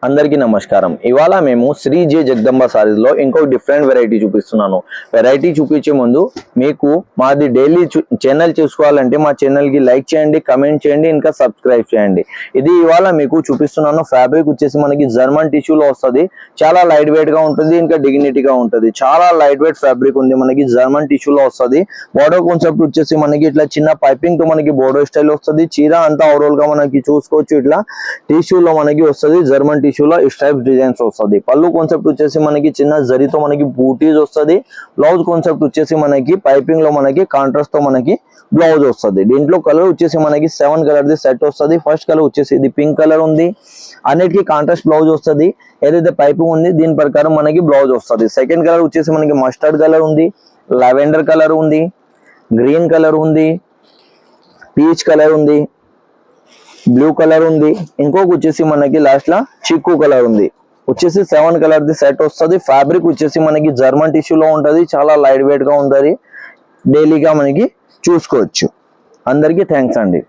అందరికీ నమస్కారం. ఇవాళ మేము శ్రీ జే జగదంబ సారీస్ లో ఇంకొక డిఫరెంట్ వెరైటీ చూపిస్తున్నాను. వెరైటీ చూపించే ముందు మీకు మాది డైలీ ఛానల్ చూసుకోవాలంటే మా ఛానల్ కి లైక్ చేయండి, కమెంట్ చేయండి, ఇంకా సబ్స్క్రైబ్ చేయండి. ఇది ఇవాళ మీకు చూపిస్తున్నాను. ఫ్యాబ్రిక్ వచ్చేసి మనకి జర్మన్ టిష్యూలో వస్తుంది. చాలా లైట్ వెయిట్ గా ఉంటుంది, ఇంకా డిగ్నిటీగా ఉంటుంది. చాలా లైట్ వెయిట్ ఫ్యాబ్రిక్ ఉంది, మనకి జర్మన్ టిష్యూలో వస్తుంది. బోర్డర్ కాన్సెప్ట్ వచ్చేసి మనకి ఇట్లా చిన్న పైపింగ్ తో మనకి బోర్డర్ స్టైల్ వస్తుంది. చీర అంతా ఓవరాల్ గా మనకి చూసుకోవచ్చు. ఇట్లా టిష్యూలో మనకి వస్తుంది, జర్మన్ టిష్యూలో స్ట్రైప్స్ డిజైన్స్ వస్తుంది. పళ్ళు కాన్సెప్ట్ వచ్చేసి మనకి చిన్న జరీతో మనకి బూటీస్ వస్తుంది. బ్లౌజ్ కాన్సెప్ట్ వచ్చేసి మనకి పైపింగ్ లో మనకి కాంట్రాస్ట్ తో మనకి బ్లౌజ్ వస్తుంది. దీంట్లో కలర్ వచ్చేసి మనకి 7 కలర్ ది సెట్ వస్తుంది. ఫస్ట్ కలర్ వచ్చేసి ఇది పింక్ కలర్ ఉంది, అన్నిటికీ కాంట్రాస్ట్ బ్లౌజ్ వస్తుంది. ఏదైతే పైపింగ్ ఉంది దీని ప్రకారం మనకి బ్లౌజ్ వస్తుంది. సెకండ్ కలర్ వచ్చేసి మనకి మస్టర్డ్ కలర్ ఉంది, లావెండర్ కలర్ ఉంది, గ్రీన్ కలర్ ఉంది, పీచ్ కలర్ ఉంది, బ్లూ కలర్ ఉంది. ఇంకొక వచ్చేసి మనకి లాస్ట్ లా చిక్కు కలర్ ఉంది. వచ్చేసి 7 కలర్ ది సెట్ వస్తుంది. ఫ్యాబ్రిక్ వచ్చేసి మనకి జర్మన్ టిష్యూలో ఉంటది. చాలా లైట్ వెయిట్ గా ఉంటది. డైలీగా మనకి చూసుకోవచ్చు. అందరికీ థ్యాంక్స్ అండి.